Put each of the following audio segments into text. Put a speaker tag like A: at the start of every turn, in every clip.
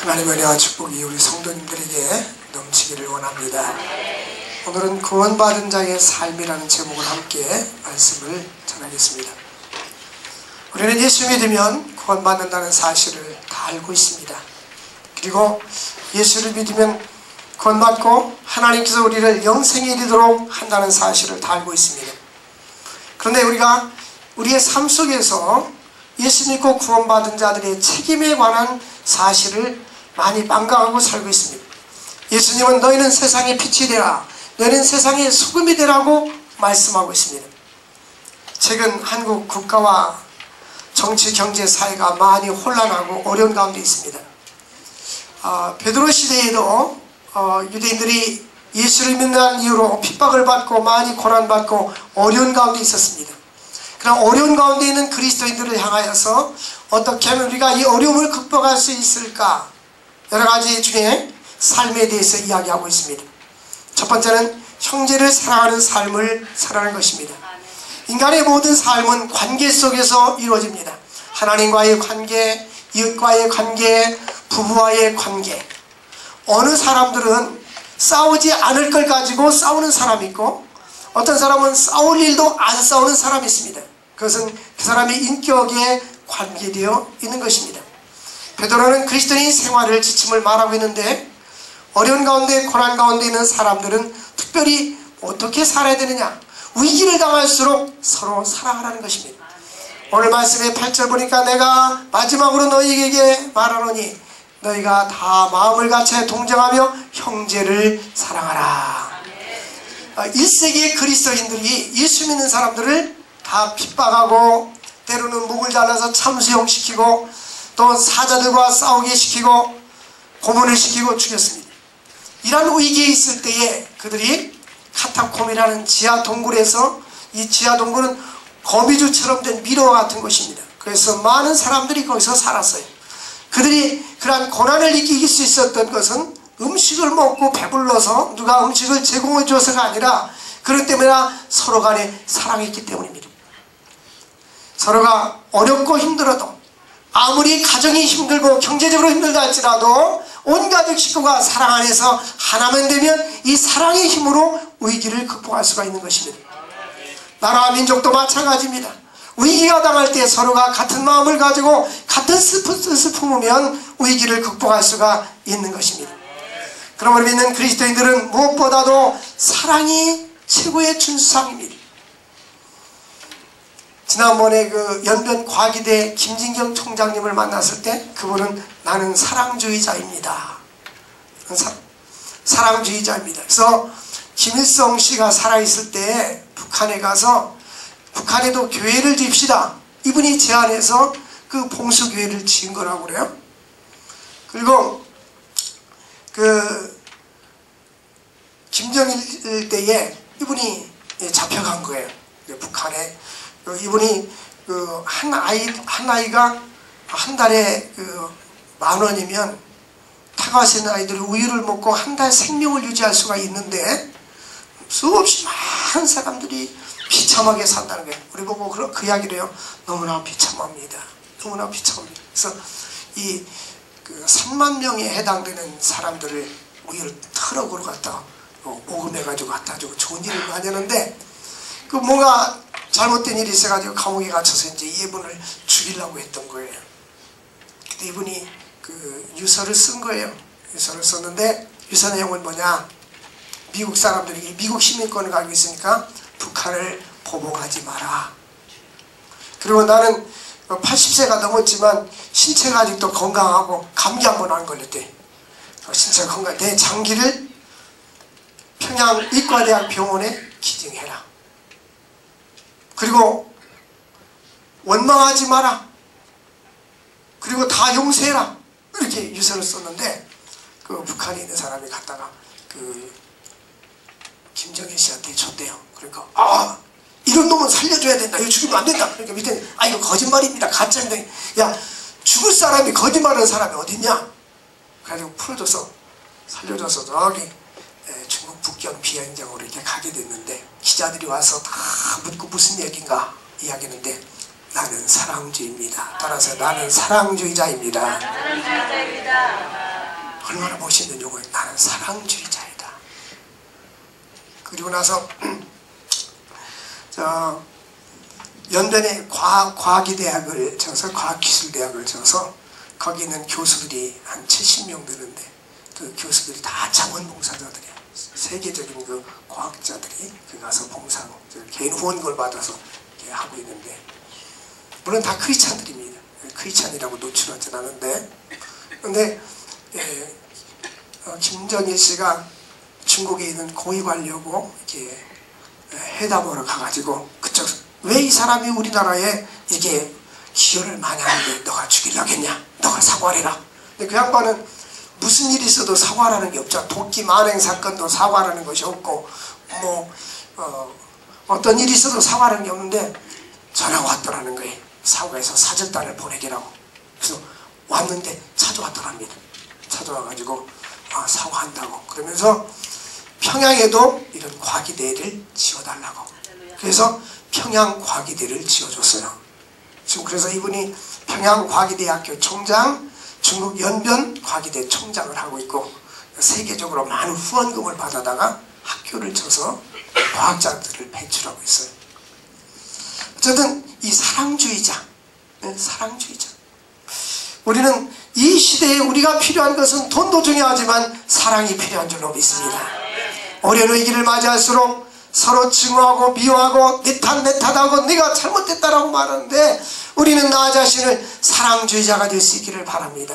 A: 하나님의 은혜와 축복이 우리 성도님들에게 넘치기를 원합니다. 오늘은 구원받은 자의 삶이라는 제목을 함께 말씀을 전하겠습니다. 우리는 예수 믿으면 구원받는다는 사실을 다 알고 있습니다. 그리고 예수를 믿으면 구원받고 하나님께서 우리를 영생에 이르도록 한다는 사실을 다 알고 있습니다. 그런데 우리가 우리의 삶 속에서 예수 믿고 구원받은 자들의 책임에 관한 사실을 많이 망각하고 살고 있습니다. 예수님은 너희는 세상의 빛이 되라, 너희는 세상의 소금이 되라고 말씀하고 있습니다. 최근 한국 국가와 정치, 경제, 사회가 많이 혼란하고 어려운 가운데 있습니다. 베드로 시대에도 유대인들이 예수를 믿는 이유로 핍박을 받고 많이 고난받고 어려운 가운데 있었습니다. 그런 어려운 가운데 있는 그리스도인들을 향하여서 어떻게 하면 우리가 이 어려움을 극복할 수 있을까, 여러 가지 중에 삶에 대해서 이야기하고 있습니다. 첫 번째는 형제를 사랑하는 삶을 살아가는 것입니다. 인간의 모든 삶은 관계 속에서 이루어집니다. 하나님과의 관계, 이웃과의 관계, 부부와의 관계. 어느 사람들은 싸우지 않을 걸 가지고 싸우는 사람이 있고, 어떤 사람은 싸울 일도 안 싸우는 사람이 있습니다. 그것은 그 사람의 인격에 관계되어 있는 것입니다. 베드로는 그리스도인 생활을 지침을 말하고 있는데, 어려운 가운데 고난 가운데 있는 사람들은 특별히 어떻게 살아야 되느냐, 위기를 당할수록 서로 사랑하라는 것입니다. 오늘 말씀의 8절 보니까 내가 마지막으로 너희에게 말하노니 너희가 다 마음을 같이 동정하며 형제를 사랑하라. 1세기의 그리스도인들이 예수 믿는 사람들을 다 핍박하고 때로는 목을 잘라서 참수형시키고 또 사자들과 싸우게 시키고 고문을 시키고 죽였습니다. 이런 위기에 있을 때에 그들이 카타콤이라는 지하 동굴에서, 이 지하 동굴은 거미줄처럼 된 미로와 같은 곳입니다. 그래서 많은 사람들이 거기서 살았어요. 그들이 그러한 고난을 이길 수 있었던 것은 음식을 먹고 배불러서 누가 음식을 제공해 줘서가 아니라 그것 때문에 서로 간에 사랑이 있기 때문입니다. 서로가 어렵고 힘들어도, 아무리 가정이 힘들고 경제적으로 힘들다 할지라도 온 가족 식구가 사랑 안에서 하나만 되면 이 사랑의 힘으로 위기를 극복할 수가 있는 것입니다. 나라와 민족도 마찬가지입니다. 위기가 당할 때 서로가 같은 마음을 가지고 같은 뜻을 품으면 위기를 극복할 수가 있는 것입니다. 그러므로 믿는 그리스도인들은 무엇보다도 사랑이 최고의 준수상입니다. 지난번에 그 연변 과기대 김진경 총장님을 만났을 때 그분은 나는 사랑주의자입니다. 사랑주의자입니다. 그래서 김일성 씨가 살아있을 때 북한에 가서 북한에도 교회를 짓시다, 이분이 제안해서 그 봉수교회를 지은 거라고 그래요. 그리고 그 김정일 때에 이분이 잡혀간 거예요. 북한에. 이분이 한 아이가 한 달에 10,000원이면 타가서 있는 아이들이 우유를 먹고 한 달 생명을 유지할 수가 있는데 수없이 많은 사람들이 비참하게 산다는 거예요. 우리 보고 그 이야기를 해요. 너무나 비참합니다. 너무나 비참합니다. 그래서 이 3만 명에 해당되는 사람들을 우유를 트럭으로 갖다 모금해가지고 갖다 주고 좋은 일을 많이 하는데, 그 뭔가 잘못된 일이 있어가지고 감옥에 갇혀서 이제 이분을 죽이려고 했던 거예요. 근데 이분이 유서를 쓴 거예요. 유서를 썼는데 유서 내용은 뭐냐, 미국 사람들이 미국 시민권을 가지고 있으니까 북한을 포복하지 마라. 그리고 나는 80세가 넘었지만 신체가 아직도 건강하고 감기 한 번 안 걸렸대. 신체가 건강, 내 장기를 평양 의과대학 병원에 기증해라. 그리고 원망하지 마라. 그리고 다 용서해라. 이렇게 유서를 썼는데 그 북한에 있는 사람이 갔다가 김정일 씨한테 줬대요. 그러니까 이런 놈은 살려줘야 된다. 이거 죽이면 안 된다. 그러니까 밑에 이거 거짓말입니다. 가짜입니다. 야, 죽을 사람이 거짓말하는 사람이 어딨냐? 그래가지고 풀어줘서 살려줘서 저기 중국 북경 비행장으로 이렇게 가게 됐는데 기자들이 와서 다 묻고 무슨 얘기인가 이야기하는데 나는 사랑주의입니다. 따라서 나는 사랑주의자입니다. 얼마나 멋있는 용어예요. 나는 사랑주의자이다. 그리고 나서 연변에 과학기대학을 져서 과학기술대학을 져서 거기 있는 교수들이 한 70명 되는데 그 교수들이 다 자원봉사자들이야. 세계적인 그 과학자들이 그 가서 봉사 개인 후원금을 받아서 하고 있는데, 물론 다 크리스찬들입니다. 크리스찬이라고 노출하진 않은데, 근데 김정일 씨가 중국에 있는 고위 관료고 이렇게 회담하러 가가지고 그쪽 왜 이 사람이 우리나라에 이게 기여를 많이 하는데 너가 죽이려겠냐? 너가 사과를 해라. 근데 그 양반은 무슨 일이 있어도 사과라는 게 없죠. 도끼 만행 사건도 사과라는 것이 없고 어떤 일이 있어도 사과라는 게 없는데 전화가 왔더라는 거예요. 사과해서 사절단을 보내기라고. 그래서 왔는데 찾아왔더랍니다. 찾아와가지고 사과한다고. 그러면서 평양에도 이런 과기대를 지어달라고. 그래서 평양과기대를 지어줬어요. 지금 그래서 이분이 평양과기대학교 총장, 중국 연변과기대 총장을 하고 있고 세계적으로 많은 후원금을 받아다가 학교를 쳐서 과학자들을 배출하고 있어요. 어쨌든 이 사랑주의자. 우리는 이 시대에 우리가 필요한 것은 돈도 중요하지만 사랑이 필요한 줄로 믿습니다. 어려운 위기를 맞이할수록 서로 증오하고 미워하고 내 탓하고 네가 잘못됐다라고 말하는데 우리는 나 자신을 사랑주의자가 될 수 있기를 바랍니다.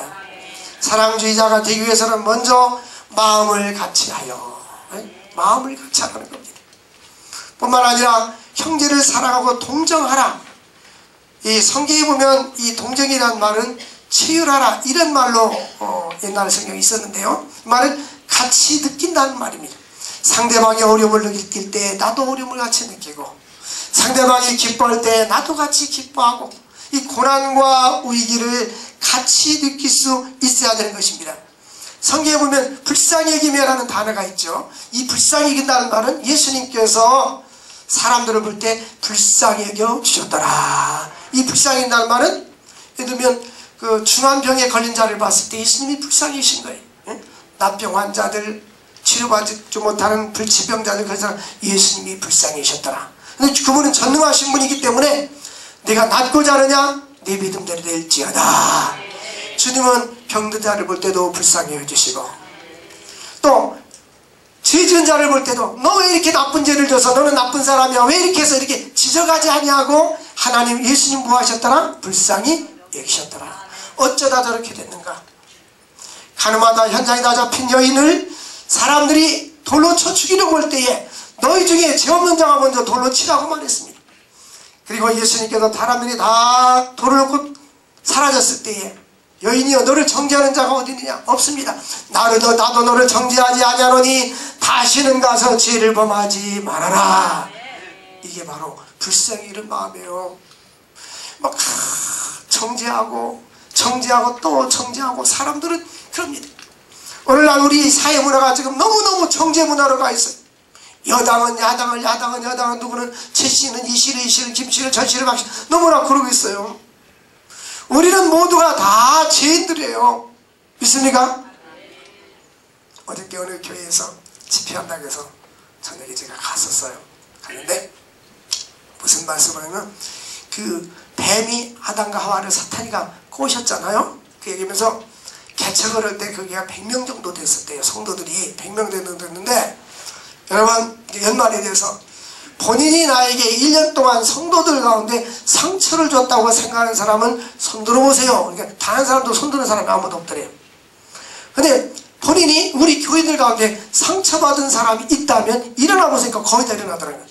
A: 사랑주의자가 되기 위해서는 먼저 마음을 같이 하여 마음을 같이 하라는 겁니다. 뿐만 아니라 형제를 사랑하고 동정하라. 이 성경에 보면 이 동정이라는 말은 치유하라 이런 말로 옛날 성경에 있었는데요. 이 말은 같이 느낀다는 말입니다. 상대방이 어려움을 느낄 때 나도 어려움을 같이 느끼고 상대방이 기뻐할 때 나도 같이 기뻐하고 이 고난과 위기를 같이 느낄 수 있어야 되는 것입니다. 성경에 보면 불쌍히 여기며라는 단어가 있죠. 이 불쌍히 여긴다는 말은 예수님께서 사람들을 볼 때 불쌍히 여겨 주셨더라. 이 불쌍히 여긴다는 말은 예를 들면 그 중한 병에 걸린 자를 봤을 때 예수님이 불쌍히 여기신 거예요. 납병 환자들 치료받지 못하는 불치병자들 그런 사람 예수님이 불쌍히 여기셨더라. 근데 그분은 전능하신 분이기 때문에 내가 낫고자 하느냐 내 믿음대로 될지어다. 주님은 병든 자를 볼 때도 불쌍히 여기시고 또 죄 지은 자를 볼 때도 너 왜 이렇게 나쁜 죄를 져서 너는 나쁜 사람이야 왜 이렇게 해서 이렇게 지적하지 아니하고 하나님 예수님 뭐 하셨더라? 불쌍히 여기셨더라. 어쩌다 저렇게 됐는가? 가늠하다 현장에다 잡힌 여인을 사람들이 돌로 쳐 죽이려고 할 때에 너희 중에 죄 없는 자가 먼저 돌로 치라고 말했습니다. 그리고 예수님께서 사람들이 다 돌을 놓고 사라졌을 때에 여인이여 너를 정죄하는 자가 어디 있느냐? 없습니다. 나도 너를 정죄하지 아니하노니 다시는 가서 죄를 범하지 말아라. 이게 바로 불쌍히 이른 마음이에요. 막 정죄하고 또 정죄하고 사람들은 그럽니다. 오늘날 우리 사회 문화가 지금 너무너무 정죄 문화로 가 있어요. 여당은 야당은 누구는 최씨는 이씨를 김씨를 저씨를 박씨 너무나 그러고 있어요. 우리는 모두가 다 죄인들이에요. 믿습니까? 어저께 어느 교회에서 집회한다고 해서 저녁에 제가 갔었어요. 갔는데 무슨 말씀을 하냐면 그 뱀이 아담과 하와를 사탄이가 꼬셨잖아요. 그 얘기하면서 개척을 할 때 그게 100명 정도 됐었대요. 성도들이 100명 됐는데 여러분 연말에 대해서 본인이 나에게 1년 동안 성도들 가운데 상처를 줬다고 생각하는 사람은 손 들어보세요. 그러니까 다른 사람도 손 드는 사람이 아무도 없더래요. 근데 본인이 우리 교인들 가운데 상처받은 사람이 있다면 일어나 보세요. 거의 다 일어나더라고요.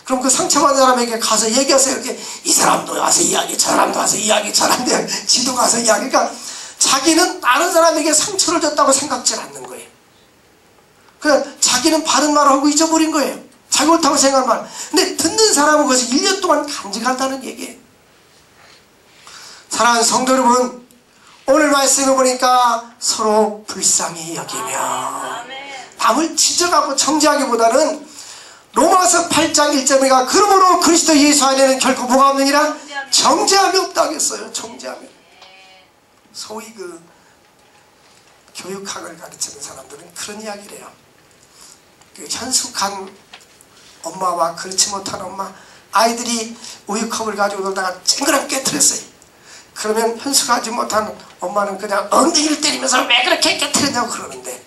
A: 그럼 그 상처받은 사람에게 가서 얘기하세요. 이렇게 이 사람도 와서 이야기, 저 사람도 와서 이야기, 저 사람도 지도 가서 이야기. 그러니까 자기는 다른 사람에게 상처를 줬다고 생각지 않는 거예요. 그러니까 자기는 바른 말을 하고 잊어버린 거예요. 자기 옳다고 생각하는 말. 근데 듣는 사람은 그것을 1년 동안 간직한다는 얘기예요. 사랑하는 성도 여러분, 오늘 말씀을 보니까 서로 불쌍히 여기며 남을 지적하고 정죄하기보다는 로마서 8장 1절에가 그러므로 그리스도 예수 안에는 결코 뭐가 없느니라? 정죄함이 없다고 했어요. 정죄함이. 소위 그 교육학을 가르치는 사람들은 그런 이야기를 해요. 그 현숙한 엄마와 그렇지 못한 엄마, 아이들이 우유컵을 가지고 놀다가 쨍그랑 깨트렸어요. 그러면 현숙하지 못한 엄마는 그냥 엉덩이를 때리면서 왜 그렇게 깨트렸냐고 그러는데,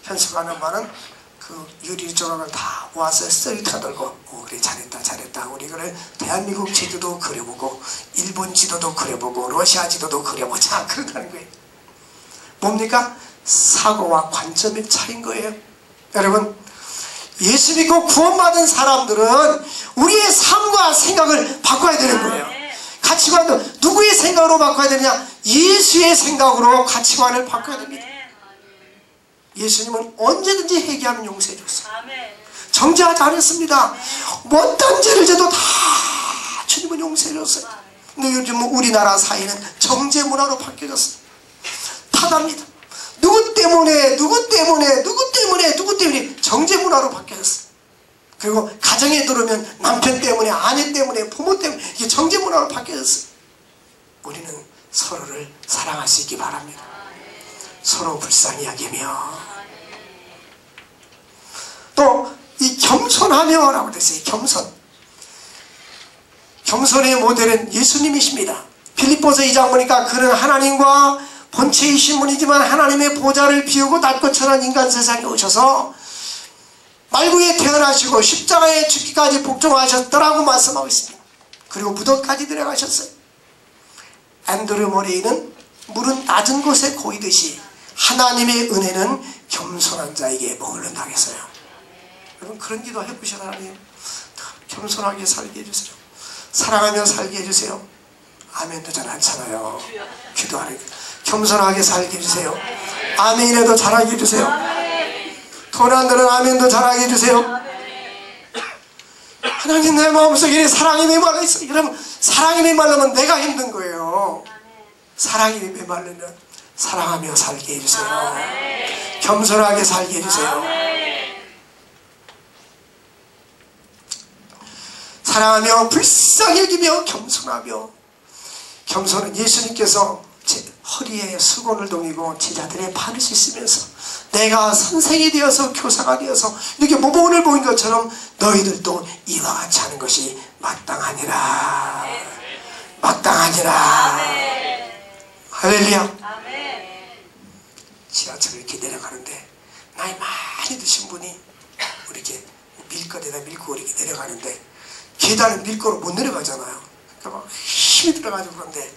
A: 현숙한 엄마는 그 유리 조각을 다 모아서 쓰리타 들고 그래 잘했다 잘했다, 우리 그래 대한민국 지도도 그려보고 일본 지도도 그려보고 러시아 지도도 그려보자 그런다는 거예요. 뭡니까? 사고와 관점의 차이인 거예요. 여러분, 예수 믿고 구원받은 사람들은 우리의 삶과 생각을 바꿔야 되는 거예요. 가치관도 누구의 생각으로 바꿔야 되느냐? 예수의 생각으로 가치관을 바꿔야 됩니다. 예수님은 언제든지 회개하면 용서해 줬어요. 정죄하지 않았습니다. 어떤 죄를 져도 다 주님은 용서해 줬어요. 근데 요즘 우리나라 사회는 정죄 문화로 바뀌어졌어요. 타답니다. 누구 때문에 정죄 문화로 바뀌어졌어요. 그리고 가정에 들어오면 남편 때문에, 아내 때문에, 부모 때문에 이게 정죄 문화로 바뀌어졌어요. 우리는 서로를 사랑할 수 있기 바랍니다. 서로 불쌍히 여기며, 또 이 겸손하며 라고 됐어요. 겸손의 모델은 예수님이십니다. 빌립보서 2장 보니까 그는 하나님과 본체이신 분이지만 하나님의 보좌를 비우고 날 것처럼 인간 세상에 오셔서 말구에 태어나시고 십자가에 죽기까지 복종하셨더라고 말씀하고 있습니다. 그리고 무덤까지 들어가셨어요. 앤드류 모레이는 물은 낮은 곳에 고이듯이 하나님의 은혜는 겸손한 자에게 머무른다고 했어요. 여러분, 그런 기도 해보셔. 하나님 겸손하게 살게 해주세요. 사랑하며 살게 해주세요. 아멘도 잘 안 차나요. 기도하는 겸손하게 살게 해주세요. 아멘이라도 잘하게 해주세요. 도난들은 아멘도 잘하게 해주세요. 하나님, 내 마음속에 사랑이 메말라 있어. 여러분, 사랑이 메말르면 내가 힘든 거예요. 사랑이 메말르면 사랑하며 살게 해주세요. 겸손하게 살게 해주세요. 사랑하며 불쌍히 여기며 겸손하며. 겸손은 예수님께서 제 허리에 수건을 동이고 제자들의 발을 씻으면서 내가 선생이 되어서 교사가 되어서 이렇게 모범을 보인 것처럼 너희들도 이와 같이 하는 것이 마땅하니라. 마땅하니라. 할렐루야. 지하철을 이렇게 내려가는데 나이 많이 드신 분이 이렇게 밀거리에다 밀고 이렇게 내려가는데 계단은 밀고로 못 내려가잖아요. 그러니까 막 힘이 들어가지고 그런데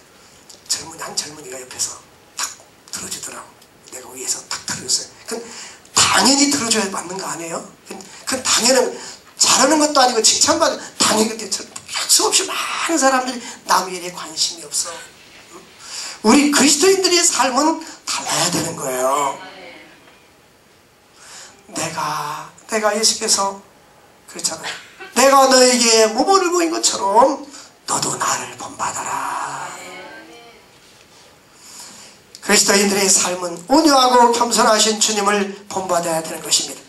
A: 한 젊은이가 옆에서 탁 들어주더라고. 내가 위에서 탁 들어줬어요. 그건 당연히 들어줘야 맞는 거 아니에요? 그건 당연한, 잘하는 것도 아니고 칭찬받은, 당연히. 근데 수없이 많은 사람들이 남의 일에 관심이 없어. 우리 그리스도인들의 삶은 달라야 되는 거예요. 내가 예수께서 그렇잖아요. 내가 너에게 모범을 보인 것처럼 너도 나를 본받아라. 그리스도인들의 삶은 온유하고 겸손하신 주님을 본받아야 되는 것입니다.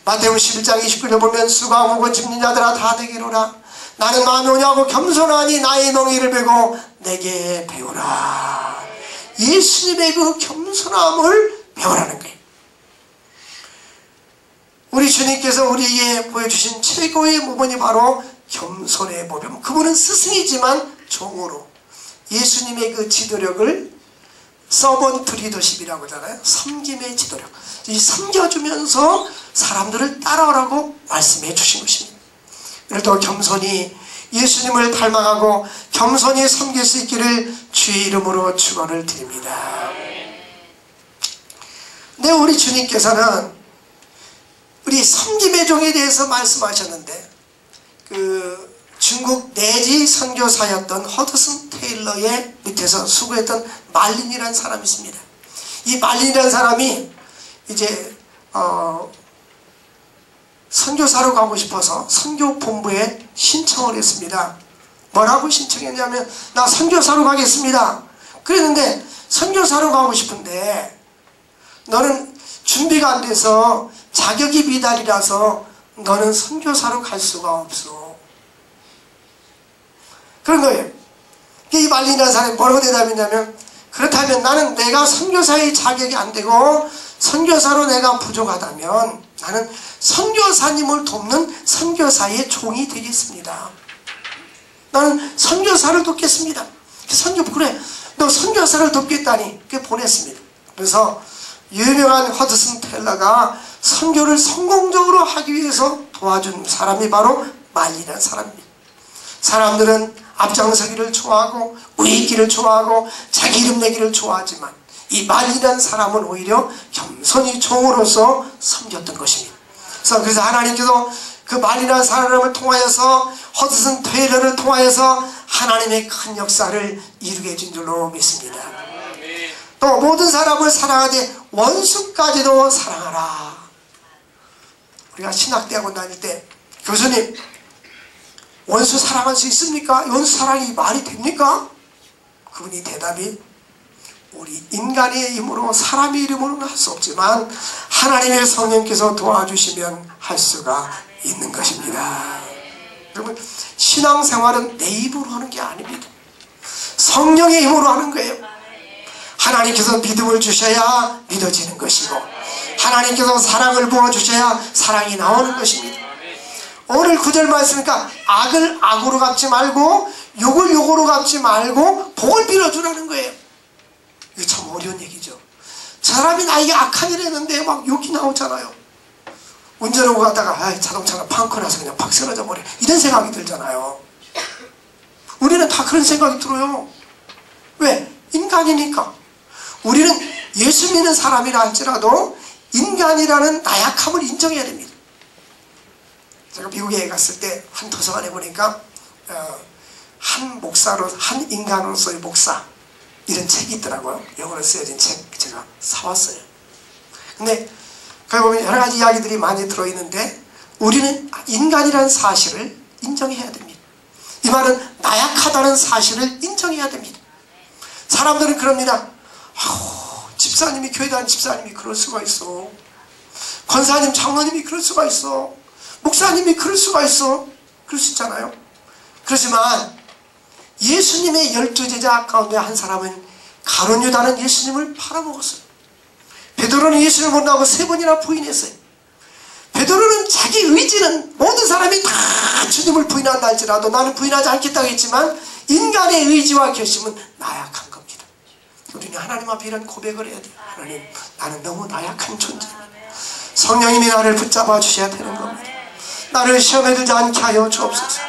A: 마태복음 11장 29절 보면 수고하고 무거운 짐진 자들아 다 내게로라. 나는 마음이 온유하고 겸손하니 나의 멍에를 베고 내게 배우라. 예수님의 그 겸손함을 배우라는 거예요. 우리 주님께서 우리에게 보여주신 최고의 모범이 바로 겸손의 모범. 그분은 스승이지만 종으로 예수님의 그 지도력을 서번트 리더십이라고 하잖아요. 섬김의 지도력. 이 섬겨주면서 사람들을 따라오라고 말씀해 주신 것입니다. 그래도 겸손히 예수님을 닮아가고 겸손히 섬길 수 있기를 주의 이름으로 축원을 드립니다. 근데 우리 주님께서는 우리 섬김의 종에 대해서 말씀하셨는데, 그 중국 내지 선교사였던 허드슨 테일러의 밑에서 수고했던 말린이라는 사람이 있습니다. 이 말린이라는 사람이 이제 선교사로 가고 싶어서 선교본부에 신청을 했습니다. 뭐라고 신청했냐면, 나 선교사로 가겠습니다. 그랬는데 선교사로 가고 싶은데 너는 준비가 안 돼서 자격이 미달이라서 너는 선교사로 갈 수가 없어. 그런 거예요. 이 말린이라는 사람이 뭐라고 대답했냐면, 그렇다면 나는 내가 선교사의 자격이 안 되고 선교사로 내가 부족하다면 나는 선교사님을 돕는 선교사의 종이 되겠습니다. 나는 선교사를 돕겠습니다. 그래 너 선교사를 돕겠다니 그렇게 보냈습니다. 그래서 유명한 허드슨 텔러가 선교를 성공적으로 하기 위해서 도와준 사람이 바로 말리라는 사람입니다. 사람들은 앞장서기를 좋아하고 우익기를 좋아하고 자기 이름 내기를 좋아하지만 이 말리라는 사람은 오히려 겸손히 종으로서 섬겼던 것입니다. 그래서 하나님께서 그 말리라는 사람을 통하여서 허드슨 테일러를 통하여서 하나님의 큰 역사를 이루게 해준 줄로 믿습니다. 또 모든 사람을 사랑하되 원수까지도 사랑하라. 우리가 신학대학원 다닐 때 교수님 원수 사랑할 수 있습니까? 원수 사랑이 말이 됩니까? 그분이 대답이 우리 인간의 힘으로 사람의 이름으로는 할 수 없지만 하나님의 성령께서 도와주시면 할 수가 있는 것입니다. 여러분 신앙생활은 내 입으로 하는 게 아닙니다. 성령의 힘으로 하는 거예요. 하나님께서 믿음을 주셔야 믿어지는 것이고 하나님께서 사랑을 부어주셔야 사랑이 나오는 것입니다. 오늘 구절 말씀이니까 악을 악으로 갚지 말고 욕을 욕으로 갚지 말고 복을 빌어주라는 거예요. 이게 참 어려운 얘기죠. 사람이 나에게 악한 일을 했는데 막 욕이 나오잖아요. 운전하고 가다가 자동차가 펑크 나서 그냥 팍 쓰러져 버려 이런 생각이 들잖아요. 우리는 다 그런 생각이 들어요. 왜? 인간이니까. 우리는 예수 믿는 사람이라 할지라도 인간이라는 나약함을 인정해야 됩니다. 제가 미국에 갔을 때 한 도서관에 보니까 한 목사로 한 인간으로서의 목사 이런 책이 있더라고요. 영어로 쓰여진 책 제가 사왔어요. 근데 거기 보면 여러 가지 이야기들이 많이 들어있는데 우리는 인간이라는 사실을 인정해야 됩니다. 이 말은 나약하다는 사실을 인정해야 됩니다. 사람들은 그럽니다. 집사님이 교회 다니는 집사님이 그럴 수가 있어. 권사님 장로님이 그럴 수가 있어. 목사님이 그럴 수가 있어. 그럴 수 있잖아요. 그렇지만 예수님의 12제자 가운데 한 사람은 가룟 유다는 예수님을 팔아먹었어요. 베드로는 예수님을 만나고 3번이나 부인했어요. 베드로는 자기 의지는 모든 사람이 다 주님을 부인한다 할지라도 나는 부인하지 않겠다고 했지만 인간의 의지와 결심은 나약한 겁니다. 우리는 하나님 앞에 이런 고백을 해야 돼요. 하나님 나는 너무 나약한 존재입니다. 성령님이 나를 붙잡아 주셔야 되는 겁니다. 나를 시험에 들지 않게 하여 주옵소서.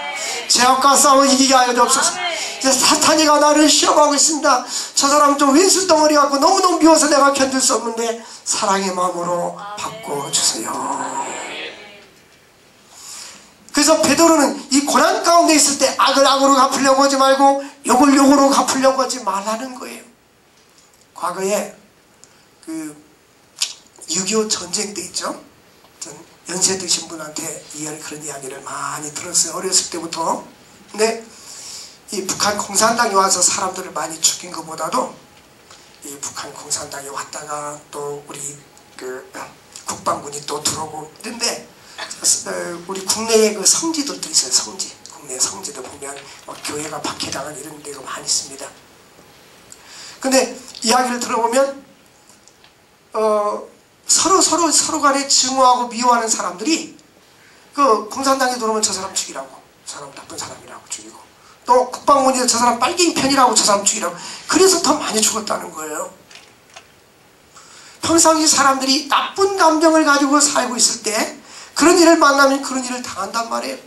A: 죄악과 싸워 이기게 하여 주옵소서. 이제 사탄이가 나를 시험하고 있습니다. 저 사람 좀 왼수 덩어리 같고 너무너무 미워서 내가 견딜 수 없는데 사랑의 마음으로 바꿔주세요. 그래서 베드로는 이 고난 가운데 있을 때 악을 악으로 갚으려고 하지 말고 욕을 욕으로 갚으려고 하지 말라는 거예요. 과거에 그 6.25 전쟁 때 있죠. 전 연세 드신 분한테 그런 이야기를 많이 들었어요. 어렸을 때부터. 근데 이 북한 공산당이 와서 사람들을 많이 죽인 것보다도 이 북한 공산당이 왔다가 또 우리 그 국방군이 또 들어오고 이런데 우리 국내에 그 성지들도 있어요. 성지. 국내 성지도 보면 교회가 박해당한 이런 데가 많이 있습니다. 근데 이야기를 들어보면 서로 간에 증오하고 미워하는 사람들이 그 공산당에 들어오면 저 사람 죽이라고, 저 사람 나쁜 사람이라고 죽이고, 또 국방군이 저 사람 빨갱이 편이라고 저 사람 죽이라고. 그래서 더 많이 죽었다는 거예요. 평상시 사람들이 나쁜 감정을 가지고 살고 있을 때 그런 일을 만나면 그런 일을 당한단 말이에요.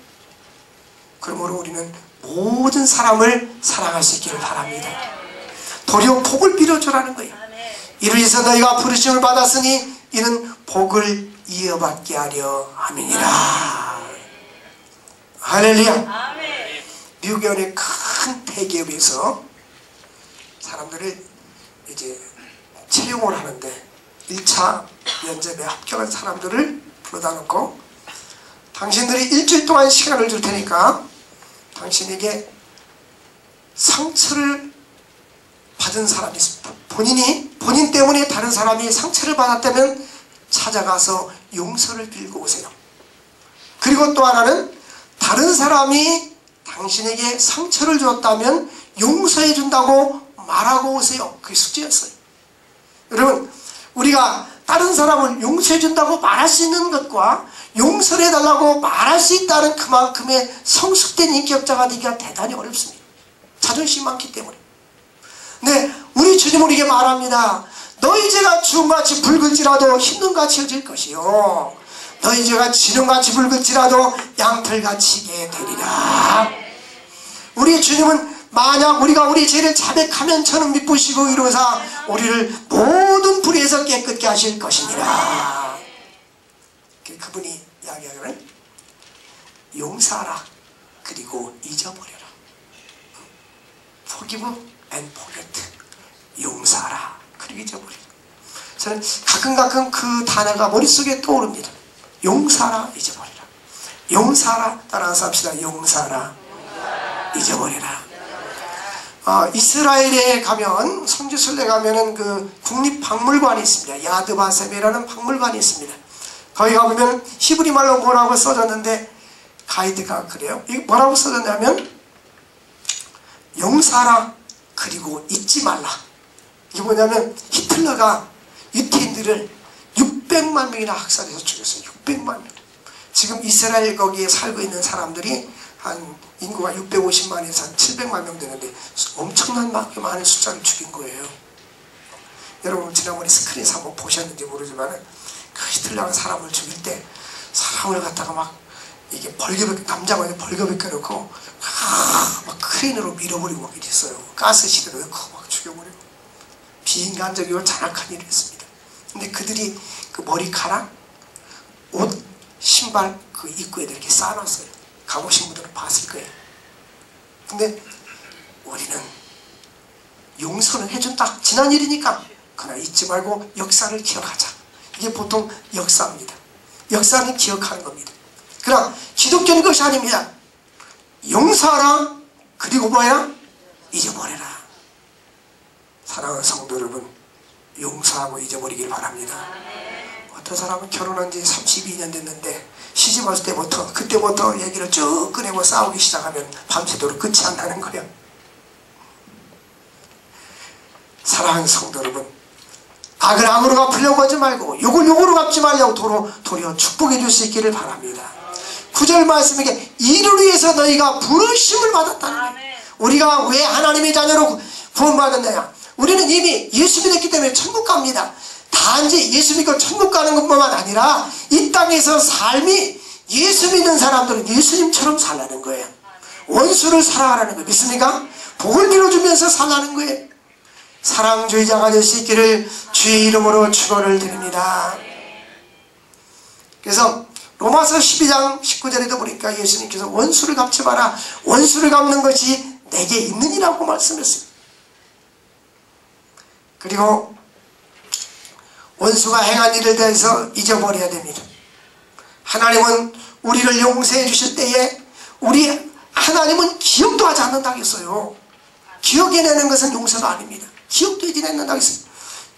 A: 그러므로 우리는 모든 사람을 사랑할 수 있기를 바랍니다. 도리어 복을 빌어주라는 거예요. 이를 위해서 너희가 부르심을 받았으니 이는 복을 이어받게 하려 함이니라. 할렐루야. 미국의 큰 대기업에서 사람들을 이제 채용을 하는데 1차 면접에 합격한 사람들을 불러다 놓고 당신들이 일주일 동안 시간을 줄 테니까 당신에게 상처를 받은 사람이 있습니다. 본인 때문에 다른 사람이 상처를 받았다면 찾아가서 용서를 빌고 오세요. 그리고 또 하나는 다른 사람이 당신에게 상처를 줬다면 용서해 준다고 말하고 오세요. 그게 숙제였어요. 여러분, 우리가 다른 사람을 용서해 준다고 말할 수 있는 것과 용서를 해달라고 말할 수 있다는 그만큼의 성숙된 인격자가 되기가 대단히 어렵습니다. 자존심이 많기 때문에. 네, 우리 주님 우리에게 말합니다. 너희 죄가 주홍같이 붉을지라도 흰눈같이 해질 것이요, 너희 죄가 진홍같이 붉을지라도 양털같이 게 되리라. 우리 주님은 만약 우리가 우리 죄를 자백하면처럼 미쁘시고 이루사 우리를 모든 불의에서 깨끗게 하실 것이니라. 그분이 이야기하기를 용서하라 그리고 잊어버려라. Forgive and forget. 용서하라 그리고 잊어버려라. 저는 가끔 그 단어가 머릿속에 떠오릅니다. 용서하라 잊어버려라. 용서하라, 따라서 합시다. 용서하라 잊어버려라. 이스라엘에 가면, 성지순례 가면은 그 국립박물관이 있습니다. 야드바셈이라는 박물관이 있습니다. 거기 가보면 히브리 말로 뭐라고 써졌는데, 가이드가 그래요. 이게 뭐라고 써졌냐면 용서하라 그리고 잊지 말라. 이게 뭐냐면 히틀러가 유태인들을 600만 명이나 학살해서 죽였어요. 600만 명. 지금 이스라엘 거기에 살고 있는 사람들이 한 인구가 650만에서 한 700만 명 되는데 엄청난 만큼 많은 숫자를 죽인 거예요. 여러분 지난번에 스크린에서 한번 보셨는지 모르지만 그 히틀러가 사람을 죽일 때 사람을 갖다가 막 이게 남자가 벌거벗겨 놓고 막 크레인으로 밀어버리고 막 이랬어요. 가스실에 넣고 막 죽여버리고 비인간적이고 잔악한 일을 했습니다. 근데 그들이 그 머리카락, 옷, 신발 그 입구에 이렇게 쌓아놨어요. 가보신 분들은 봤을 거예요. 근데 우리는 용서는 해준다. 지난 일이니까. 그러나 잊지 말고 역사를 기억하자. 이게 보통 역사입니다. 역사는 기억하는 겁니다. 그러나 기독교는 그것이 아닙니다. 용서하라 그리고 뭐야? 잊어버려라. 사랑하는 성도 여러분, 용서하고 잊어버리길 바랍니다. 어떤 사람은 결혼한 지 32년 됐는데 시집 왔을 때부터 그때부터 얘기를 쭉 꺼내고 싸우기 시작하면 밤새도록 끝이 안 나는 거예요. 사랑하는 성도 여러분, 악을 악으로 갚으려고 하지 말고 욕을 욕으로 갚지 말려고 도리어 축복해 줄 수 있기를 바랍니다. 9절 말씀에 이를 위해서 너희가 부르심을 받았다는 거예요. 우리가 왜 하나님의 자녀로 구원받았느냐? 우리는 이미 예수 믿었기 때문에 천국 갑니다. 단지 예수 믿고 천국 가는 것뿐만 아니라 이 땅에서 삶이 예수 믿는 사람들은 예수님처럼 살라는 거예요. 원수를 사랑하라는 거예요. 믿습니까? 복을 빌어주면서 살라는 거예요. 사랑주의자가 될 수 있기를 주의 이름으로 축원을 드립니다. 그래서 로마서 12장 19절에도 보니까 예수님께서 원수를 갚지 마라. 원수를 갚는 것이 내게 있느니라고 말씀했어요. 그리고 원수가 행한 일에 대해서 잊어버려야 됩니다. 하나님은 우리를 용서해 주실 때에 하나님은 기억도 하지 않는다고 했어요. 기억해내는 것은 용서가 아닙니다. 기억도 하지 않는다고 했어요.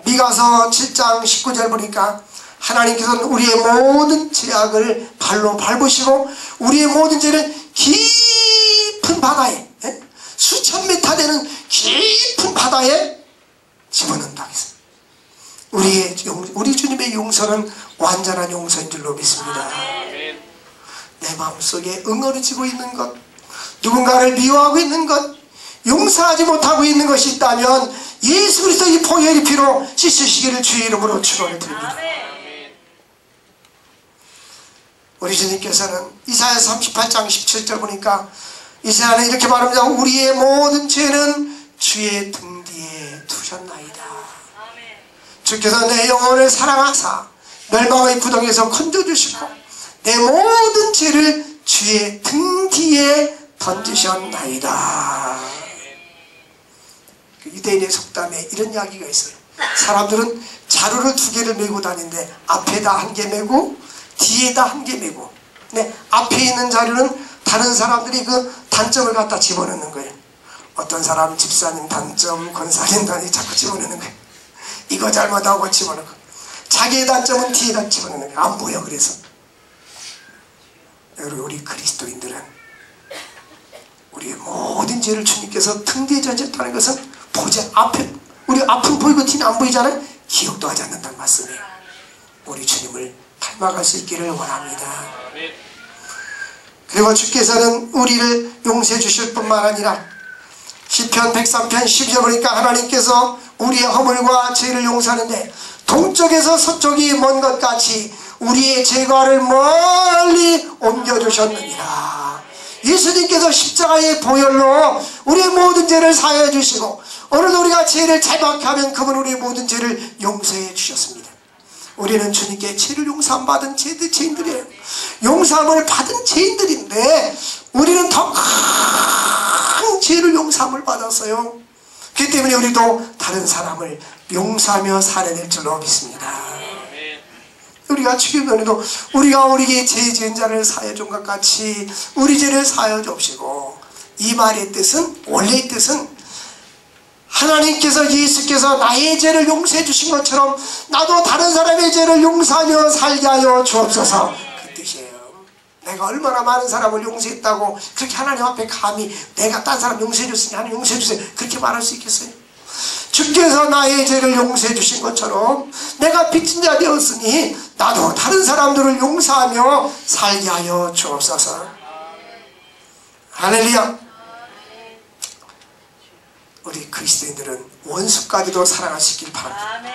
A: 미가서 7장 19절 보니까 하나님께서는 우리의 모든 죄악을 발로 밟으시고 우리의 모든 죄를 깊은 바다에, 수천 미터 되는 깊은 바다에 집어넣는다고 했어요. 우리 주님의 용서는 완전한 용서인 줄로 믿습니다. 내 마음속에 응어리지고 있는 것, 누군가를 미워하고 있는 것, 용서하지 못하고 있는 것이 있다면 예수 그리스도의 보혈의 피로 씻으시기를 주의 이름으로 축원을 드립니다. 우리 주님께서는 이사야 38장 17절 보니까 이사야는 이렇게 말합니다. 우리의 모든 죄는 주의 등 뒤에 두셨나이다. 주께서 내 영혼을 사랑하사 멸망의 구덩이에서 건져주시고 내 모든 죄를 주의 등 뒤에 던지셨나이다. 그 유대인의 속담에 이런 이야기가 있어요. 사람들은 자루를 2개를 메고 다니는데 앞에다 1개 메고 뒤에다 1개 메고, 네, 앞에 있는 자루는 다른 사람들이 그 단점을 갖다 집어넣는 거예요. 어떤 사람 집사님 단점, 권사님 단점이 자꾸 집어넣는 거예요. 이거 잘못하고 집어넣고 자기의 단점은 뒤에다 집어넣는 거예요. 안 보여. 그래서 여러분, 우리 그리스도인들은 우리의 모든 죄를 주님께서 등 뒤에 져졌다는 것은 보자 앞에 우리 앞은 보이고 뒤는 안 보이잖아요. 기억도 하지 않는다는 말씀이에요. 우리 주님을 닮아갈 수 있기를 원합니다. 그리고 주께서는 우리를 용서해 주실 뿐만 아니라 시편 103편 12절 보니까 하나님께서 우리의 허물과 죄를 용서하는데 동쪽에서 서쪽이 먼 것 같이 우리의 죄과를 멀리 옮겨주셨느니라. 예수님께서 십자가의 보혈로 우리의 모든 죄를 사하여 주시고 오늘도 우리가 죄를 자박하면 그분 우리의 모든 죄를 용서해 주셨습니다. 우리는 주님께 죄를 용서함 받은 죄인들이에요. 용서함을 받은 죄인들인데 우리는 더 큰 죄를 용서함을 받았어요. 그렇기 때문에 우리도 다른 사람을 용서하며 살아야 될 줄로 믿습니다. 우리가 죽으면에도 우리가 우리에게 죄 지은 자를 사하여 준 것 같이 우리 죄를 사하여 줍시고, 이 말의 뜻은, 원래의 뜻은 하나님께서 예수께서 나의 죄를 용서해 주신 것처럼 나도 다른 사람의 죄를 용서하며 살게 하여 주옵소서, 그 뜻이에요. 내가 얼마나 많은 사람을 용서했다고 그렇게 하나님 앞에 감히 내가 딴 사람 용서해 줬으니 하나님 용서해 주세요 그렇게 말할 수 있겠어요? 주께서 나의 죄를 용서해 주신 것처럼 내가 빚진 자 되었으니 나도 다른 사람들을 용서하며 살게 하여 주옵소서. 할렐루야. 우리 그리스도인들은 원수까지도 사랑할 수 있길 바랍니다.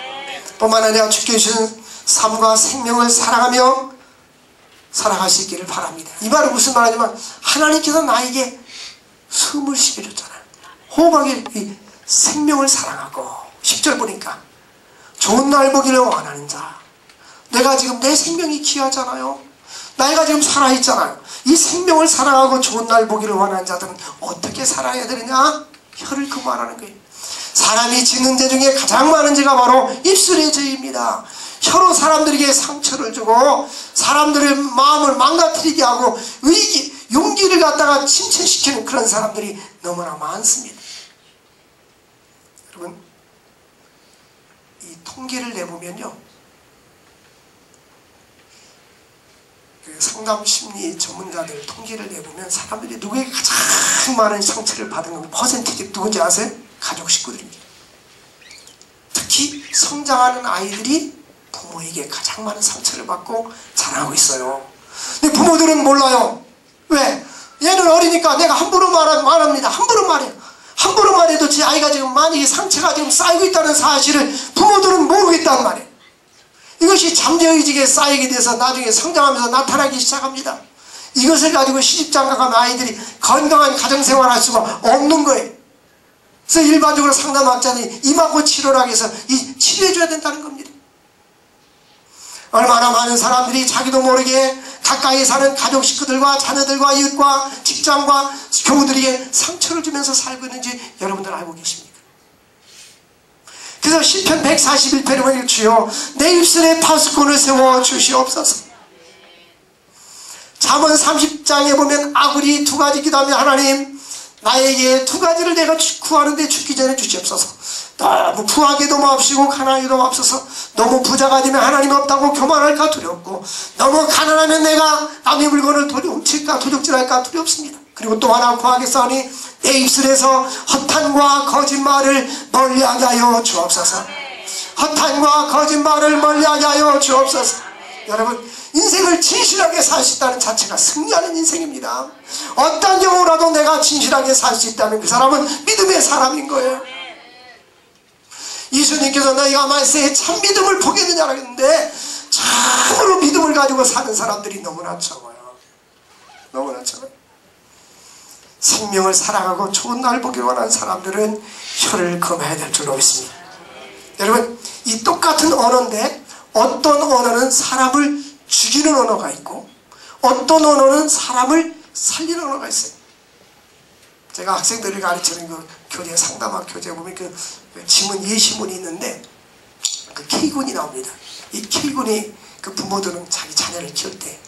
A: 뿐만 아니라 주께 주신 삶과 생명을 사랑하며 살아갈 수 있기를 바랍니다. 이 말은 무슨 말이냐면 하나님께서 나에게 숨을 쉬게 줬잖아요. 호흡하게 생명을 사랑하고 10절 보니까 좋은 날 보기를 원하는 자. 내가 지금 내 생명이 귀하잖아요. 내가 지금 살아있잖아요. 이 생명을 사랑하고 좋은 날 보기를 원하는 자들은 어떻게 살아야 되느냐? 혀를 그만하는 거예요. 사람이 짓는 죄 중에 가장 많은 죄가 바로 입술의 죄입니다. 혀로 사람들에게 상처를 주고 사람들의 마음을 망가뜨리게 하고 용기를 갖다가 침체시키는 그런 사람들이 너무나 많습니다. 여러분, 이 통계를 내보면요, 그 상담심리 전문가들 통계를 내보면 사람들이 누구에게 가장 많은 상처를 받은 퍼센티지 누군지 아세요? 가족 식구들입니다. 특히 성장하는 아이들이 부모에게 가장 많은 상처를 받고 자라고 있어요. 근데 부모들은 몰라요. 왜? 얘는 어리니까 내가 함부로 말합니다. 함부로 말해요. 함부로 말해도 제 아이가 지금 만약에 상처가 지금 쌓이고 있다는 사실을 부모들은 모르겠단 말이에요. 이것이 잠재의식에 쌓이게 돼서 나중에 성장하면서 나타나기 시작합니다. 이것을 가지고 시집장가가면 아이들이 건강한 가정생활을 할 수가 없는 거예요. 그래서 일반적으로 상담학자들이 이마고 치료라고 해서 치료해줘야 된다는 겁니다. 얼마나 많은 사람들이 자기도 모르게 가까이 사는 가족 식구들과 자녀들과 이웃과 직장과 교우들에게 상처를 주면서 살고 있는지 여러분들 알고 계십니까? 그래서 시편 141편에 보면 주여 내 입술에 파수꾼을 세워 주시옵소서. 잠언 30장에 보면 아굴이 두 가지 기도하며 하나님 나에게 두 가지를 내가 구하는데 죽기 전에 주시옵소서. 너무 부하게도 마옵시고 가난하게도 마옵소서. 너무 부자가 되면 하나님 없다고 교만할까 두렵고 너무 가난하면 내가 남의 물건을 훔칠까 도둑질할까 두렵습니다. 그리고 또 하나 구하겠사오니 내 입술에서 허탄과 거짓말을 멀리하게 하여 주옵소서. 허탄과 거짓말을 멀리하게 하여 주옵소서. 여러분, 인생을 진실하게 살 수 있다는 자체가 승리하는 인생입니다. 어떤 경우라도 내가 진실하게 살 수 있다면 그 사람은 믿음의 사람인 거예요. 예수님께서 너희가 말세에 참 믿음을 보겠느냐라고 했는데 참으로 믿음을 가지고 사는 사람들이 너무나 적어요. 너무나 적어요. 생명을 사랑하고 좋은 날 보기 원하는 사람들은 혀를 금해야 될 줄로 믿습니다. 여러분, 이 똑같은 언어인데 어떤 언어는 사람을 죽이는 언어가 있고 어떤 언어는 사람을 살리는 언어가 있어요. 제가 학생들을 가르치는 그 교재, 상담학 교재에 보면 그 지문 예시문이 있는데 그 K군이 나옵니다. 이 K군이 그 부모들은 자기 자녀를 키울 때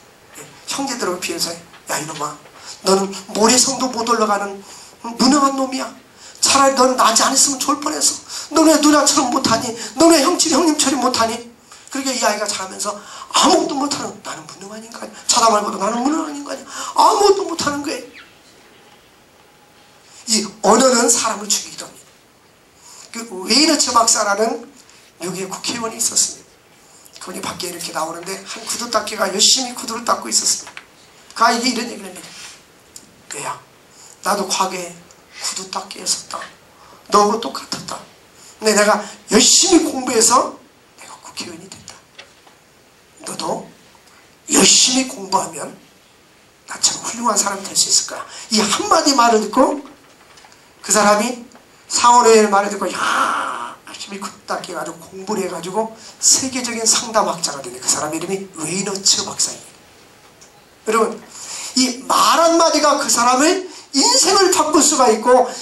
A: 형제들을 비해서 야 이놈아 너는 모래성도 못 올라가는 무능한 놈이야. 차라리 너는 나지 않았으면 좋을 뻔했어. 너네 누나처럼 못하니? 너네 형님처럼 못하니? 그렇게 이 아이가 자라면서 아무것도 못하는 나는 무능한 인간이야. 자다말고도 나는 무능한 인간이야. 아무것도 못하는 거예요. 이 언어는 사람을 죽이기도 합니다. 그 웨이너츠 박사라는 미국의 국회의원이 있었습니다. 그분이 밖에 이렇게 나오는데 한 구두 닦기가 열심히 구두를 닦고 있었습니다. 그에게 이런 얘기를 합니다. 왜야? 나도 과거에 구두 닦기 했었다. 너하고 똑같았다. 근데 내가 열심히 공부해서 내가 국회의원이 됐다. 너도 열심히 공부하면 나처럼 훌륭한 사람이 될 수 있을 거야. 이 한마디 말을 듣고 그 사람이 상원의원의 말을 듣고 열심히 구두 닦기 해가지고 공부를 해가지고 세계적인 상담학자가 되는 그 사람 이름이 웨이너츠 박사입니다. 여러분, 이 말 한마디가 그 사람의 인생을 바꿀 수가 있고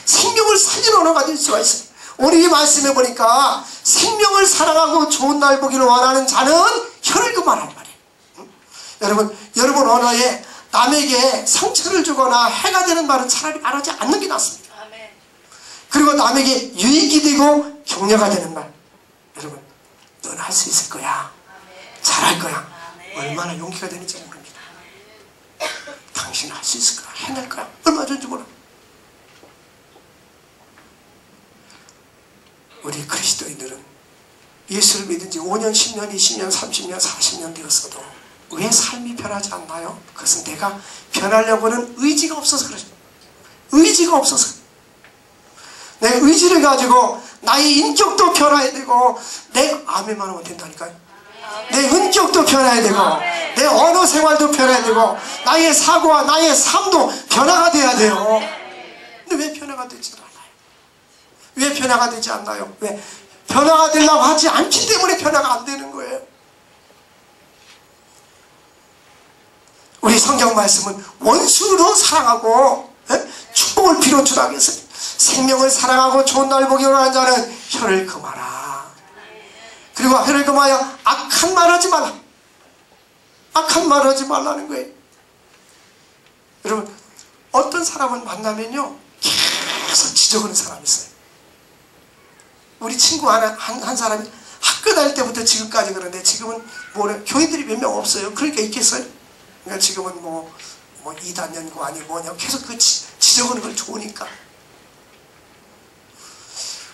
A: 생명을 살리는 언어가 될 수가 있어요. 오늘 이 말씀해 보니까 생명을 사랑하고 좋은 날 보기를 원하는 자는 혀를 그만하란 말이에요. 여러분 언어에 남에게 상처를 주거나 해가 되는 말은 차라리 말하지 않는 게 낫습니다. 그리고 남에게 유익이 되고 격려가 되는 말, 여러분 넌 할 수 있을 거야. 잘할 거야. 얼마나 용기가 되는지 모릅니다. 당신은 할 수 있을 거야. 해낼 거야. 얼마 전인지 몰라. 우리 그리스도인들은 예수를 믿은 지 5년, 10년, 20년, 30년, 40년 되었어도 왜 삶이 변하지 않나요? 그것은 내가 변하려고 하는 의지가 없어서 그러죠. 의지가 없어서. 내 의지를 가지고 나의 인격도 변화해야 되고 내 아멘만 하면 된다니까요. 내 인격도 변화해야 되고 내 언어 생활도 변화해야 되고 나의 사고와 나의 삶도 변화가 돼야 돼요. 근데 왜 변화가 되지 않아요? 왜 변화가 되지 않나요? 왜? 변화가 되려고 하지 않기 때문에 변화가 안 되는 거예요. 우리 성경 말씀은 원수로 사랑하고 축복을 빌어주라 하겠어요. 생명을 사랑하고 좋은 날 보기 원하는 자는 혀를 금하라. 그리고 혀를 금하여 악한 말 하지 말라. 악한 말 하지 말라는 거예요. 여러분, 어떤 사람을 만나면요 계속 지적하는 사람이 있어요. 우리 친구 한 사람이 학교 다닐 때부터 지금까지 그런데 지금은 교인들이 몇 명 없어요. 그러니까 있겠어요? 그러니까 지금은 뭐 이단연고 아니 뭐냐 계속 그 지적하는 걸 좋으니까.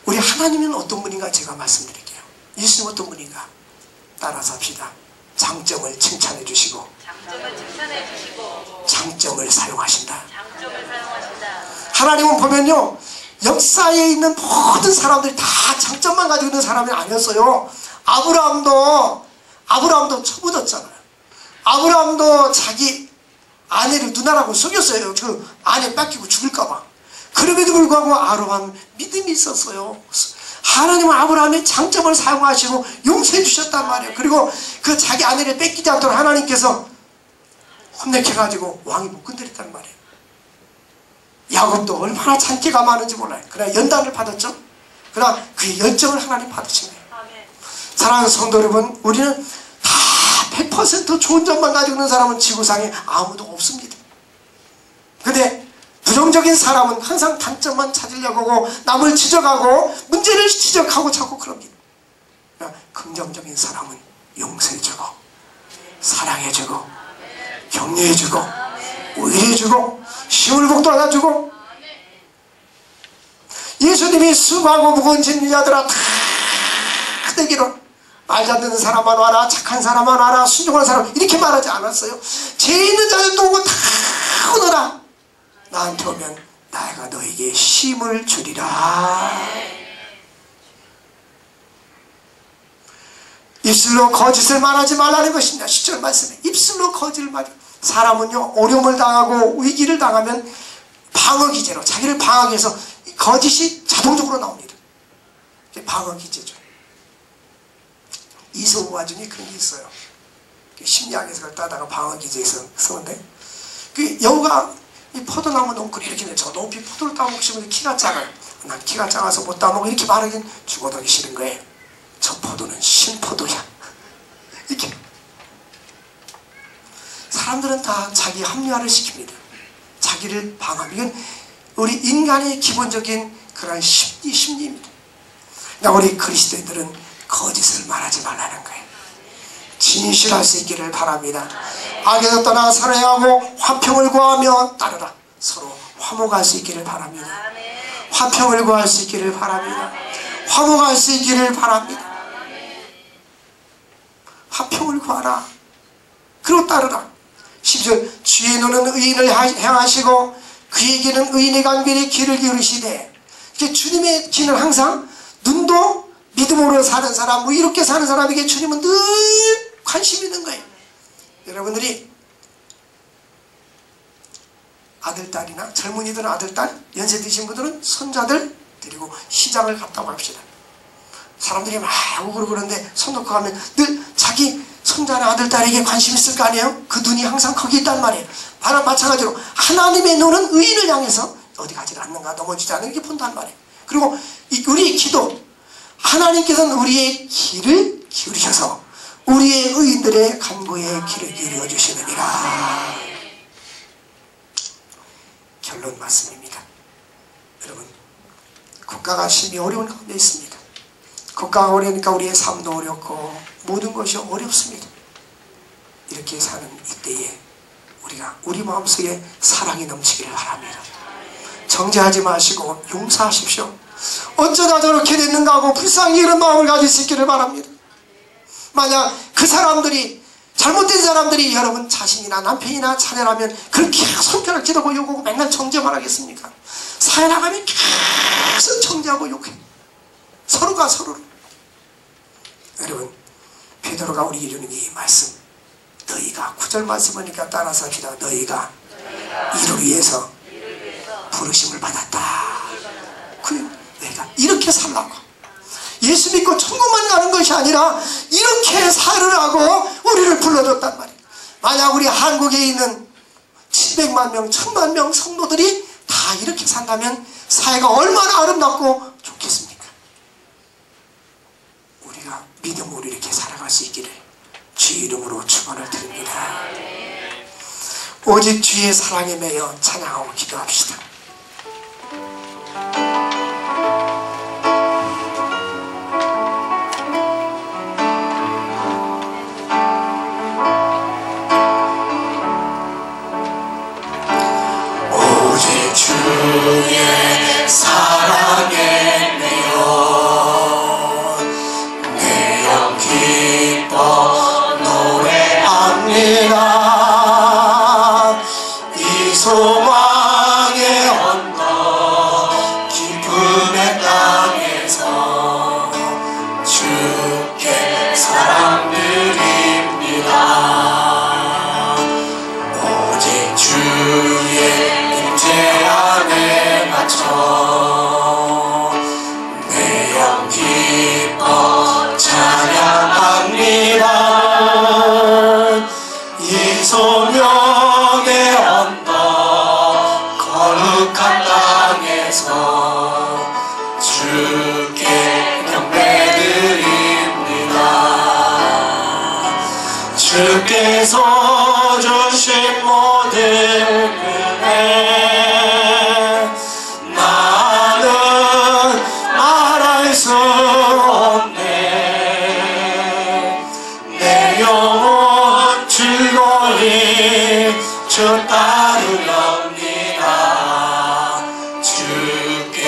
A: 우리 하나님은 어떤 분인가 제가 말씀드릴게요. 예수님 어떤 분인가 따라서 합시다. 장점을 칭찬해 주시고 장점을 사용하신다. 하나님은 보면요 역사에 있는 모든 사람들이 다 장점만 가지고 있는 사람이 아니었어요. 아브라함도 처부졌잖아요. 아브라함도 자기 아내를 누나라고 속였어요. 그 아내 뺏기고 죽을까봐. 그럼에도 불구하고 아브라함 믿음이 있었어요. 하나님은 아브라함의 장점을 사용하시고 용서해 주셨단 말이에요. 그리고 그 자기 아내를 뺏기지 않도록 하나님께서 혼내켜가지고 왕이 못 건드렸단 말이에요. 야곱도 얼마나 잔기가 많은지 몰라요. 그러나 연단을 받았죠. 그러나 그 열정을 하나님 받으신 거예요. 사랑하는 성도 여러분, 우리는 다 100% 좋은 점만 가지고 있는 사람은 지구상에 아무도 없습니다. 근데 부정적인 사람은 항상 단점만 찾으려고 하고 남을 지적하고 문제를 지적하고 자꾸 그럽니다. 긍정적인 사람은 용서해주고 사랑해주고 격려해주고 위로해주고 힘을 북돋아주고. 예수님이 수고하고 무거운 짐진 자들아 다 내게로 말 잘 듣는 사람만 와라, 착한 사람만 와라, 순종하는 사람 이렇게 말하지 않았어요. 죄 있는 자들도 오고 다 오너라. 나한테 오면 내가 너에게 쉼을 주리라. 입술로 거짓을 말하지 말라는 것입니다. 10절 말씀에 입술로 거짓을 말해. 사람은요 어려움을 당하고 위기를 당하면 방어기제로 자기를 방어하기 위해서 거짓이 자동적으로 나옵니다. 방어기제죠. 이소우화 중에 그런 게 있어요. 심리학에서 그걸 따다가 방어기제에서 쓰는데 그 여우가 이 포도나무 넝쿨이 이렇게 저 높이 포도를 따먹고 싶은데 키가 작아요. 난 키가 작아서 못 따먹고 이렇게 말하긴 죽어도 하기 싫은 거예요. 저 포도는 신포도야. 이렇게 사람들은 다 자기 합리화를 시킵니다. 자기를 방어하면 이건 우리 인간의 기본적인 그런 심리입니다. 그러니까 우리 그리스도인들은 거짓을 말하지 말라는 거예요. 진실할 수 있기를 바랍니다. 악에서 떠나 살아야 하고 화평을 구하며 따르라. 서로 화목할 수 있기를 바랍니다. 화평을 구할 수 있기를 바랍니다. 화목할 수 있기를 바랍니다. 화평을 구하라. 그리고 따르라. 10절 주의 눈은 의인을 향하시고 그에게는 의인의 간절히 귀를 기울이시되. 주님의 귀는 항상 눈도 믿음으로 사는 사람, 뭐 이렇게 사는 사람에게 주님은 늘 관심이 있는 거예요. 여러분들이 아들, 딸이나 젊은이들은 아들, 딸, 연세 드신 분들은 손자들 데리고 시장을 갔다고 합시다. 사람들이 막 오고 그러는데 손 놓고 가면 늘 자기 손자나 아들, 딸에게 관심 있을 거 아니에요? 그 눈이 항상 거기 있단 말이에요. 바로 마찬가지로 하나님의 눈은 의인을 향해서 어디 가지 않는가, 넘어지지 않는 게 본단 말이에요. 그리고 우리의 기도, 하나님께서는 우리의 귀를 기울이셔서 우리의 의인들의 간구에 귀를 기울여 주시느니라. 결론 말씀입니다. 여러분, 국가가 심히 어려운 가운데 있습니다. 국가가 어려우니까 우리의 삶도 어렵고 모든 것이 어렵습니다. 이렇게 사는 이때에 우리가 우리 마음속에 사랑이 넘치기를 바랍니다. 정죄하지 마시고 용서하십시오. 어쩌다 저렇게 됐는가 하고 불쌍히 이런 마음을 가질 수 있기를 바랍니다. 만약 그 사람들이, 잘못된 사람들이 여러분 자신이나 남편이나 자녀라면 그렇게 손가락 찌르고 욕하고 맨날 정죄만 하겠습니까? 사회 나가면 계속 정죄하고 욕해. 서로가 서로를. 여러분, 베드로가 우리에게 주는 이 말씀, 너희가 9절 말씀이니까 따라서 합시다. 너희가 이를 위해서 부르심을 받았다. 너희가 이렇게 살라고. 예수 믿고 천국만 가는 것이 아니라 이렇게 살으라고 우리를 불러줬단 말이에요. 만약 우리 한국에 있는 700만 명, 1000만 명 성도들이 다 이렇게 산다면 사회가 얼마나 아름답고 좋겠습니까? 우리가 믿음으로 이렇게 살아갈 수 있기를 주의 이름으로 축원을 드립니다. 오직 주의 사랑에 매여 찬양하고 기도합시다.
B: 주의 사랑에 매여 내 영 기뻐 노래합니다. 이 소망의 언덕 기쁨의 땅에서 주께 사랑 드립니다. 오직 주의 제 안에 맞춰 내 영 기뻐 찬양합니다. 이 소명의 언덕 거룩한 땅에서 주께 경배드립니다. 주께서 주신 모든 은혜 나는 말할 수 없네. 내 영혼 즐거이 주 따르렵니다. 주께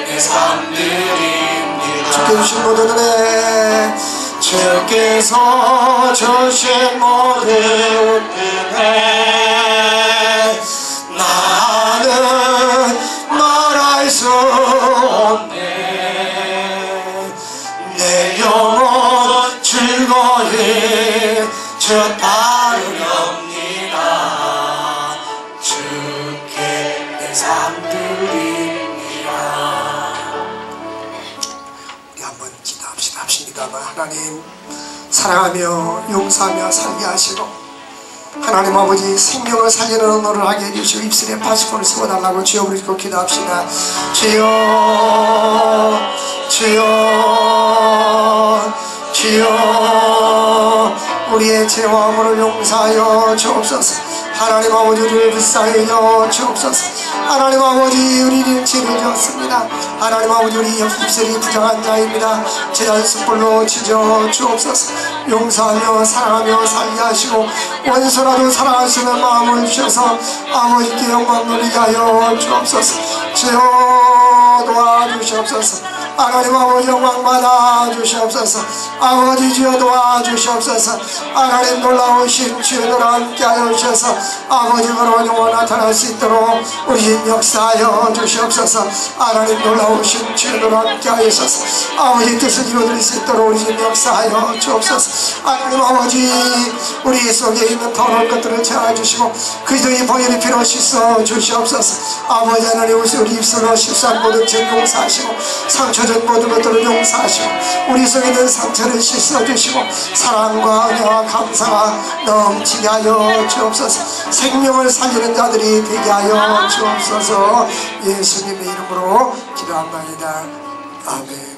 B: 내 삶 드립니다.
A: 주께 주신 모든 은혜,
B: 주께서 주신 모든 은혜 나는 말할 수 없네. 내 영혼 즐거이 주 따르렵니다. 주께 내 삶 드립니다.
A: 우리 한번 기도합시다. 합시다만 하나님 사랑하며 용서하며 살게 하시고 하나님 아버지 생명을 살리는 언어를 하게 해주시고 입술에 파수꾼을 세워달라고 주여 부르짖고 기도합시다. 주여 주여 주여 우리의 죄와 허물을 용서하여 주옵소서. 하나님 아버지 우리를 불쌍히 여겨 주옵소서. 하나님 아버지 우리는 죄를 지었습니다. 하나님 아버지 우리 입술이 부정한 자입니다. 제단 숯불로 지져 주옵소서. 용서하며 사랑하며 살게 하시고 원수라도 사랑할 수 있는 마음을 주셔서 아버지께 영광 돌리게 하여 주옵소서. 주여 도와주시옵소서. 하나님 아버지 영광 받아 주시옵소서. 아버지 주여 도와주시옵소서. 하나님 놀라우신 주여들 함께하여 주셔서 아버지 그런 영원 나타날 수 있도록 우리 집 역사하여 주시옵소서. 하나님 놀라우신 주여들 함께하여 주셔서 아버지 뜻을 이루어드릴 수 있도록 우리 집 역사하여 주옵소서. 하나님 아버지 우리 속에 있는 더러운 것들을 제하주시고 그리스도의 보혈의 피로 씻어 주시옵소서. 아버지 하나님 우리 입술로 실수한 모든 죄 용서하시고 상처 준 모든 것들을 용서하시고 우리 속에 있는 상처를 씻어주시고 사랑과 은혜와 감사가 넘치게 하여 주옵소서. 생명을 살리는 자들이 되게 하여 주옵소서. 예수님의 이름으로 기도합니다. 아멘.